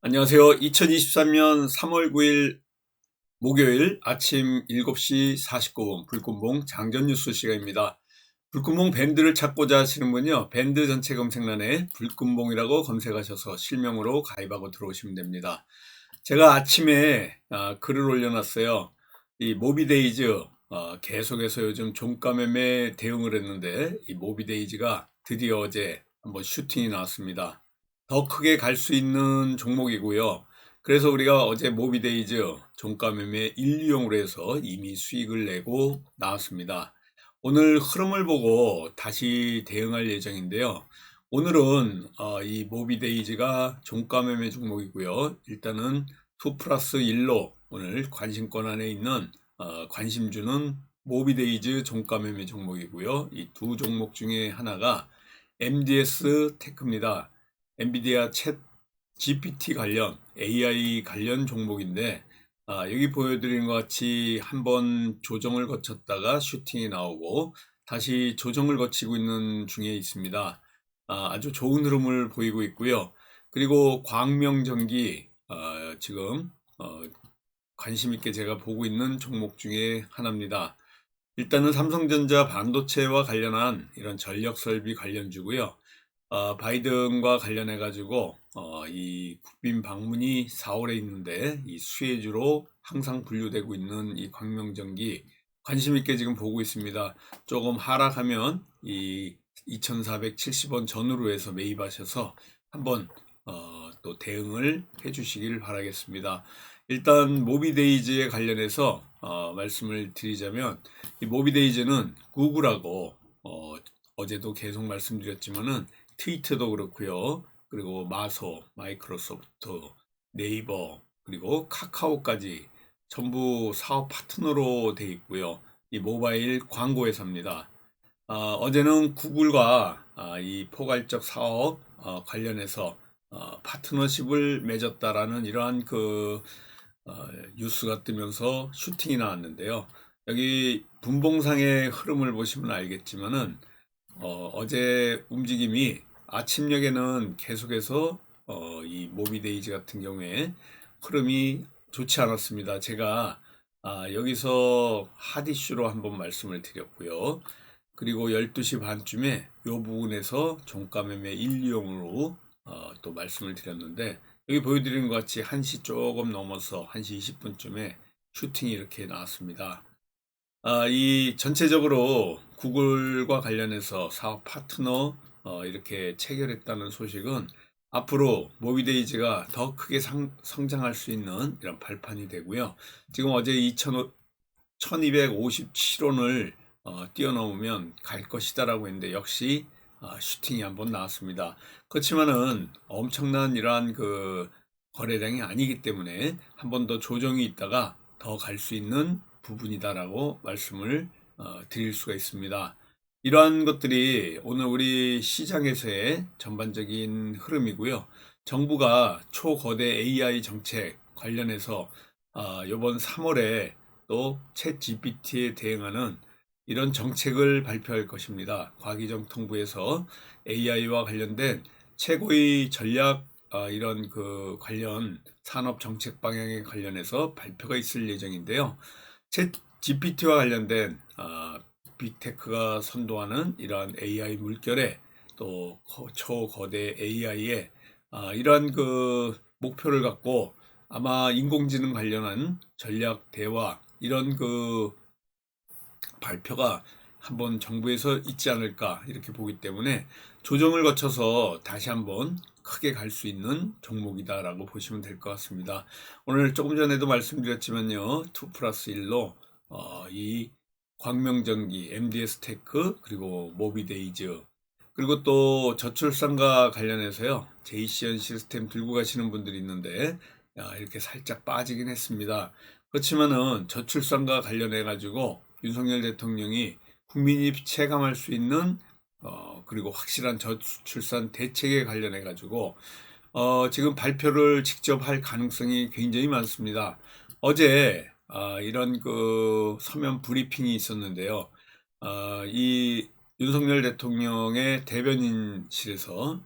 안녕하세요. 2023년 3월 9일 목요일 아침 7시 49분 불금봉 장전 뉴스 시간입니다. 불금봉 밴드를 찾고자 하시는 분요, 밴드 전체 검색란에 불금봉이라고 검색하셔서 실명으로 가입하고 들어오시면 됩니다. 제가 아침에 글을 올려놨어요. 이 모비데이즈 계속해서 요즘 종가 매매 대응을 했는데, 이 모비데이즈가 드디어 어제 한번 슈팅이 나왔습니다. 더 크게 갈 수 있는 종목이고요. 그래서 우리가 어제 모비데이즈 종가 매매 1류용으로 해서 이미 수익을 내고 나왔습니다. 오늘 흐름을 보고 다시 대응할 예정인데요. 오늘은 이 모비데이즈가 종가 매매 종목이고요. 일단은 2 플러스 1로 오늘 관심권 안에 있는 관심주는 모비데이즈 종가 매매 종목이고요. 이 두 종목 중에 하나가 MDS 테크입니다. 엔비디아 챗 GPT 관련 AI 관련 종목인데, 여기 보여드린 것 같이 한번 조정을 거쳤다가 슈팅이 나오고 다시 조정을 거치고 있는 중에 있습니다. 아주 좋은 흐름을 보이고 있고요. 그리고 광명전기 지금 관심 있게 제가 보고 있는 종목 중에 하나입니다. 일단은 삼성전자 반도체와 관련한 이런 전력 설비 관련주고요. 바이든과 관련해 가지고 이 국빈 방문이 4월에 있는데, 이 수혜주로 항상 분류되고 있는 이 광명전기 관심 있게 지금 보고 있습니다. 조금 하락하면 이 2,470원 전후로 해서 매입하셔서 한번 또 대응을 해 주시길 바라겠습니다. 일단 모비데이즈에 관련해서 말씀을 드리자면, 이 모비데이즈는 구글하고 어제도 계속 말씀드렸지만은 트위터도 그렇고요. 그리고 마소, 마이크로소프트, 네이버, 그리고 카카오까지 전부 사업 파트너로 돼 있고요. 이 모바일 광고 회사입니다. 어제는 구글과 이 포괄적 사업 관련해서 파트너십을 맺었다라는 이러한 뉴스가 뜨면서 슈팅이 나왔는데요. 여기 분봉상의 흐름을 보시면 알겠지만은 어제 움직임이 아침녘에는 계속해서 이 모비데이즈 같은 경우에 흐름이 좋지 않았습니다. 제가 여기서 핫이슈로 한번 말씀을 드렸고요. 그리고 12시 반쯤에 이 부분에서 종가 매매 1류용으로 또 말씀을 드렸는데, 여기 보여드리는 것 같이 1시 조금 넘어서 1시 20분쯤에 슈팅이 이렇게 나왔습니다. 이 전체적으로 구글과 관련해서 사업 파트너 이렇게 체결했다는 소식은 앞으로 모비데이즈가 더 크게 성장할 수 있는 이런 발판이 되고요. 지금 어제 1257원을 뛰어넘으면 갈 것이다라고 했는데, 역시 슈팅이 한번 나왔습니다. 그렇지만은 엄청난 이러한 거래량이 아니기 때문에 한 번 더 조정이 있다가 더 갈 수 있는 부분이다라고 말씀을 드릴 수가 있습니다. 이러한 것들이 오늘 우리 시장에서의 전반적인 흐름이고요. 정부가 초거대 AI 정책 관련해서 이번 3월에 또 챗 GPT에 대응하는 이런 정책을 발표할 것입니다. 과기정통부에서 AI와 관련된 최고의 전략 이런 관련 산업 정책 방향에 관련해서 발표가 있을 예정인데요. 챗 GPT와 관련된 빅테크가 선도하는 이러한 AI 물결에 또 초거대 AI에 이러한 목표를 갖고 아마 인공지능 관련한 전략 대화 이런 발표가 한번 정부에서 있지 않을까 이렇게 보기 때문에 조정을 거쳐서 다시 한번 크게 갈 수 있는 종목이다라고 보시면 될 것 같습니다. 오늘 조금 전에도 말씀드렸지만요, 2 플러스 1로 이 광명전기, MDS 테크, 그리고 모비데이즈, 그리고 또 저출산과 관련해서요, 제이시언 시스템 들고 가시는 분들이 있는데 이렇게 살짝 빠지긴 했습니다. 그렇지만은 저출산과 관련해 가지고 윤석열 대통령이 국민이 체감할 수 있는 그리고 확실한 저출산 대책에 관련해 가지고 지금 발표를 직접 할 가능성이 굉장히 많습니다. 어제 이런 서면 브리핑이 있었는데요. 이 윤석열 대통령의 대변인실에서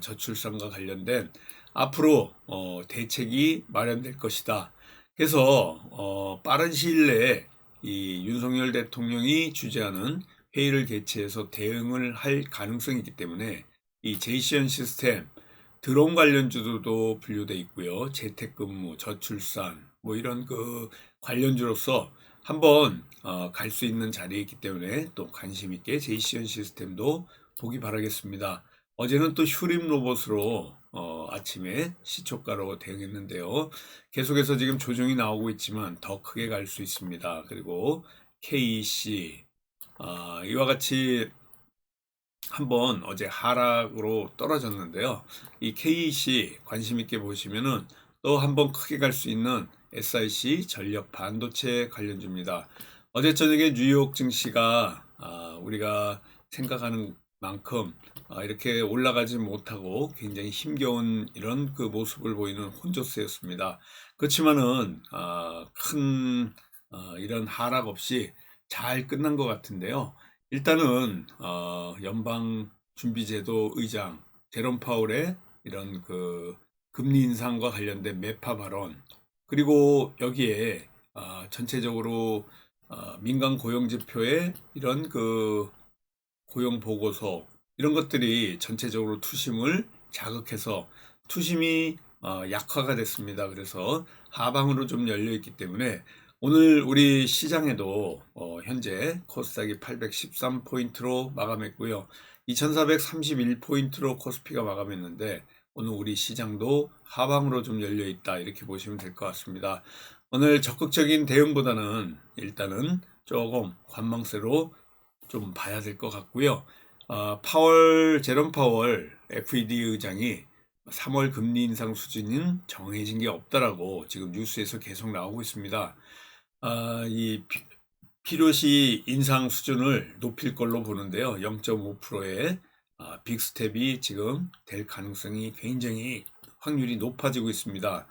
저출산과 관련된 앞으로 대책이 마련될 것이다. 그래서 빠른 시일 내에 이 윤석열 대통령이 주재하는 회의를 개최해서 대응을 할 가능성이 있기 때문에 이 제이시언 시스템, 드론 관련주도 분류돼 있고요. 재택근무, 저출산 뭐 이런 그 관련주로서 한번 갈 수 있는 자리에 있기 때문에 또 관심 있게 제이시언 시스템도 보기 바라겠습니다. 어제는 또 휴림 로봇으로 아침에 시초가로 대응했는데요. 계속해서 지금 조정이 나오고 있지만 더 크게 갈 수 있습니다. 그리고 KEC 이와 같이 한번 어제 하락으로 떨어졌는데요. 이 KEC 관심 있게 보시면은 또 한번 크게 갈 수 있는 SIC 전력 반도체 관련주입니다. 어제 저녁에 뉴욕 증시가 우리가 생각하는 만큼 이렇게 올라가지 못하고 굉장히 힘겨운 이런 그 모습을 보이는 혼조세였습니다. 그렇지만은 큰 이런 하락 없이 잘 끝난 것 같은데요. 일단은 연방준비제도 의장 제롬 파월의 이런 그 금리 인상과 관련된 매파 발언, 그리고 여기에 전체적으로 민간 고용 지표의 이런 그 고용 보고서, 이런 것들이 전체적으로 투심을 자극해서 투심이 약화가 됐습니다. 그래서 하방으로 좀 열려 있기 때문에 오늘 우리 시장에도 현재 코스닥이 813포인트로 마감했고요. 2431포인트로 코스피가 마감했는데 오늘 우리 시장도 하방으로 좀 열려 있다, 이렇게 보시면 될 것 같습니다. 오늘 적극적인 대응보다는 일단은 조금 관망세로 좀 봐야 될 것 같고요. 제롬 파월 FED 의장이 3월 금리 인상 수준은 정해진 게 없다라고 지금 뉴스에서 계속 나오고 있습니다. 이 필요시 인상 수준을 높일 걸로 보는데요. 0.5%의 빅스텝이 지금 될 가능성이 굉장히 확률이 높아지고 있습니다.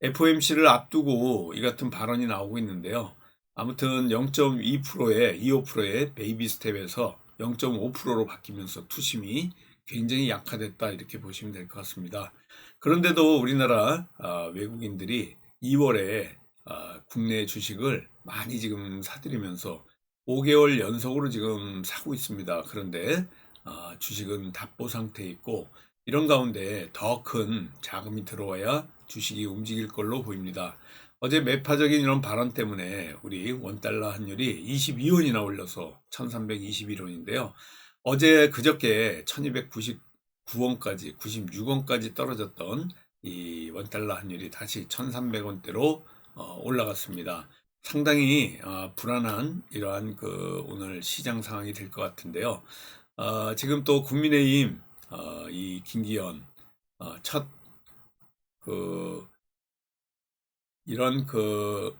FOMC를 앞두고 이 같은 발언이 나오고 있는데요. 아무튼 0.25%의 베이비 스텝에서 0.5%로 바뀌면서 투심이 굉장히 약화됐다, 이렇게 보시면 될 것 같습니다. 그런데도 우리나라 외국인들이 2월에 국내 주식을 많이 지금 사들이면서 5개월 연속으로 지금 사고 있습니다. 그런데 주식은 답보 상태에 있고, 이런 가운데 더 큰 자금이 들어와야 주식이 움직일 걸로 보입니다. 어제 매파적인 이런 발언 때문에 우리 원달러 환율이 22원이나 올려서 1321원인데요. 어제 그저께 1299원까지 96원까지 떨어졌던 이 원달러 환율이 다시 1300원대로 올라갔습니다. 상당히 불안한 이러한 그 오늘 시장 상황이 될 것 같은데요. 지금 또 국민의힘 이 김기현 첫 이런 그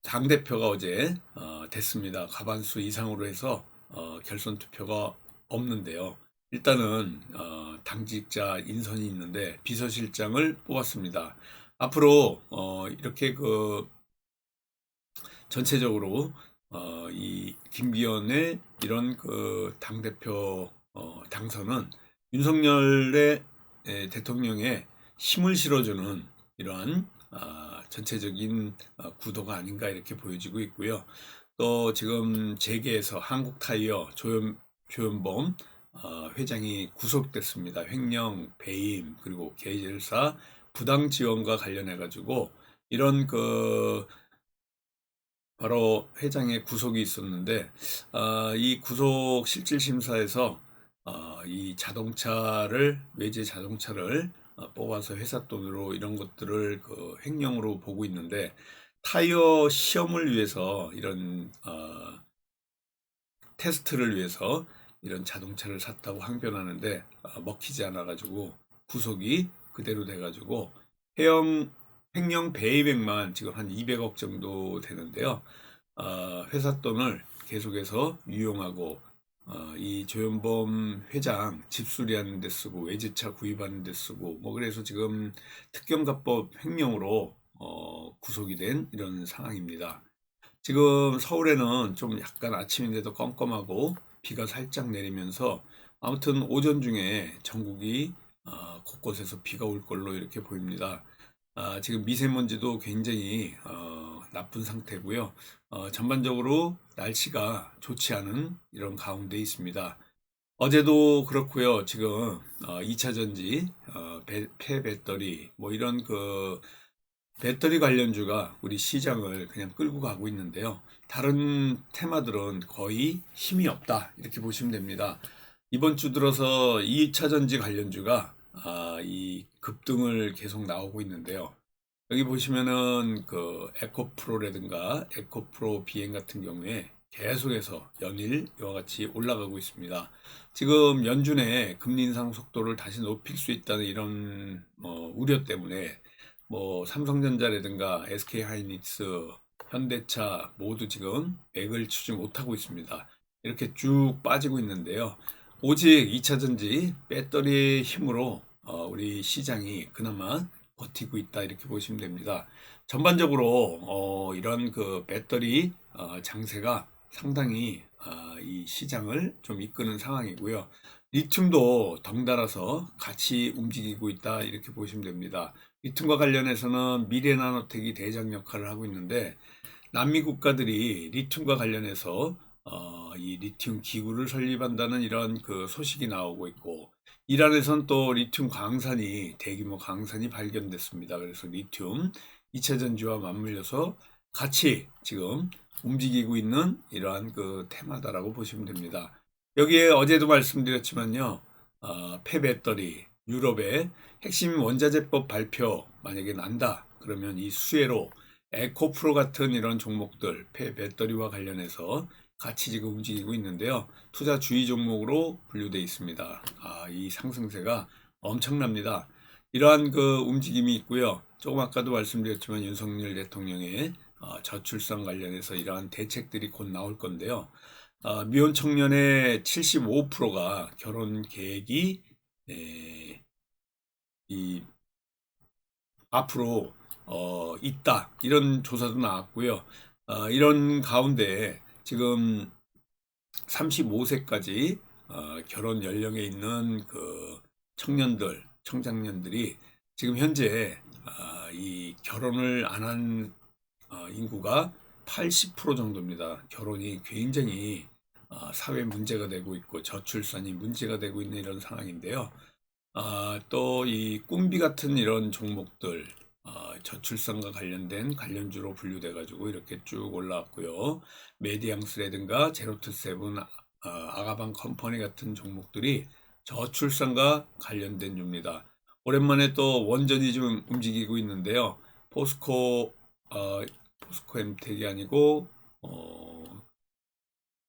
당대표가 어제 됐습니다. 과반수 이상으로 해서 결선 투표가 없는데요. 일단은 당직자 인선이 있는데 비서실장을 뽑았습니다. 앞으로 이렇게 그 전체적으로 이 김기현의 이런 그 당대표 당선은 윤석열의 대통령의 힘을 실어주는 이러한 전체적인 구도가 아닌가, 이렇게 보여지고 있고요. 또 지금 재계에서 한국타이어 조현범 회장이 구속됐습니다. 횡령, 배임, 그리고 계열사 부당 지원과 관련해 가지고 이런 그 바로 회장의 구속이 있었는데 이 구속 실질 심사에서 이 외제 자동차를 뽑아서 회사 돈으로 이런 것들을 그 횡령으로 보고 있는데, 타이어 시험을 위해서 이런 테스트를 위해서 이런 자동차를 샀다고 항변하는데 먹히지 않아 가지고 구속이 그대로 돼 가지고 횡령 배임액만 지금 한 200억 정도 되는데요. 회사 돈을 계속해서 유용하고 이 조현범 회장 집수리하는 데 쓰고 외제차 구입하는 데 쓰고 뭐 그래서 지금 특경가법 횡령으로 구속이 된 이런 상황입니다. 지금 서울에는 좀 약간 아침인데도 껌껌하고 비가 살짝 내리면서 아무튼 오전 중에 전국이 곳곳에서 비가 올 걸로 이렇게 보입니다. 지금 미세먼지도 굉장히 나쁜 상태고요. 전반적으로 날씨가 좋지 않은 이런 가운데 있습니다. 어제도 그렇고요. 지금 2차 전지, 폐배터리 뭐 이런 그 배터리 관련주가 우리 시장을 그냥 끌고 가고 있는데요. 다른 테마들은 거의 힘이 없다 이렇게 보시면 됩니다. 이번 주 들어서 2차 전지 관련주가 이 급등을 계속 나오고 있는데요. 여기 보시면은 그 에코프로라든가 에코프로 비행 같은 경우에 계속해서 연일 이와 같이 올라가고 있습니다. 지금 연준의 금리 인상 속도를 다시 높일 수 있다는 이런 우려 때문에 뭐 삼성전자라든가 SK하이닉스, 현대차 모두 지금 맥을 추지 못하고 있습니다. 이렇게 쭉 빠지고 있는데요. 오직 2차 전지 배터리의 힘으로 우리 시장이 그나마 버티고 있다 이렇게 보시면 됩니다. 전반적으로 이런 그 배터리 장세가 상당히 이 시장을 좀 이끄는 상황이고요. 리튬도 덩달아서 같이 움직이고 있다 이렇게 보시면 됩니다. 리튬과 관련해서는 미래나노텍이 대장 역할을 하고 있는데 남미 국가들이 리튬과 관련해서 이 리튬 기구를 설립한다는 이런 그 소식이 나오고 있고 이란에선 또 리튬 광산이 대규모 광산이 발견됐습니다. 그래서 리튬 2차 전지와 맞물려서 같이 지금 움직이고 있는 이러한 그 테마다라고 보시면 됩니다. 여기에 어제도 말씀드렸지만요. 폐배터리 유럽의 핵심 원자재법 발표 만약에 난다 그러면 이 수혜로 에코프로 같은 이런 종목들 폐배터리와 관련해서 같이 지금 움직이고 있는데요. 투자 주의 종목으로 분류되어 있습니다. 이 상승세가 엄청납니다. 이러한 그 움직임이 있고요. 조금 아까도 말씀드렸지만 윤석열 대통령의 저출산 관련해서 이러한 대책들이 곧 나올 건데요. 미혼 청년의 75%가 결혼 계획이 앞으로 있다 이런 조사도 나왔고요. 이런 가운데 지금 35세까지 결혼 연령에 있는 그 청년들, 청장년들이 지금 현재 이 결혼을 안 한 인구가 80% 정도입니다. 결혼이 굉장히 사회 문제가 되고 있고 저출산이 문제가 되고 있는 이런 상황인데요. 또 이 꿈비 같은 이런 종목들 저출산과 관련된 관련주로 분류돼 가지고 이렇게 쭉 올라왔고요. 메디앙스라든가 제로투세븐, 아가방 컴퍼니 같은 종목들이 저출산과 관련된 주입니다. 오랜만에 또 원전이 좀 움직이고 있는데요. 포스코 엠텍이 아니고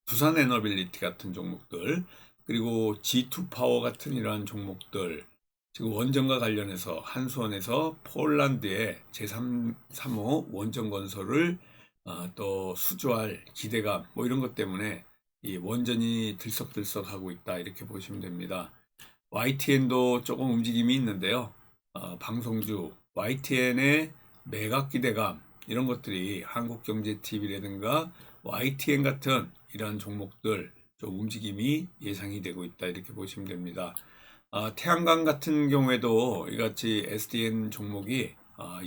두산에너빌리티 같은 종목들 그리고 G2파워 같은 이러한 종목들 지금 원전과 관련해서 한수원에서 폴란드의 제3호 원전 건설을 또 수주할 기대감 뭐 이런 것 때문에 이 원전이 들썩들썩하고 있다 이렇게 보시면 됩니다. YTN도 조금 움직임이 있는데요. 방송주 YTN의 매각 기대감 이런 것들이 한국경제TV라든가 YTN 같은 이런 종목들 좀 움직임이 예상이 되고 있다 이렇게 보시면 됩니다. 태양광 같은 경우에도 이같이 SDN 종목이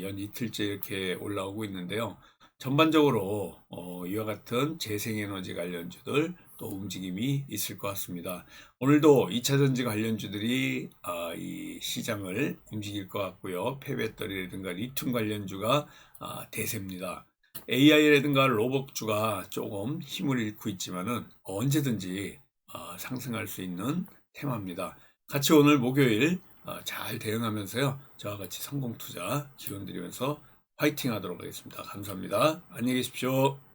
연 이틀째 이렇게 올라오고 있는데요. 전반적으로 이와 같은 재생에너지 관련주들 또 움직임이 있을 것 같습니다. 오늘도 2차 전지 관련주들이 이 시장을 움직일 것 같고요. 폐배터리라든가 리튬 관련주가 대세입니다. AI라든가 로봇주가 조금 힘을 잃고 있지만은 언제든지 상승할 수 있는 테마입니다. 같이 오늘 목요일 잘 대응하면서요. 저와 같이 성공 투자 기원 드리면서 화이팅 하도록 하겠습니다. 감사합니다. 안녕히 계십시오.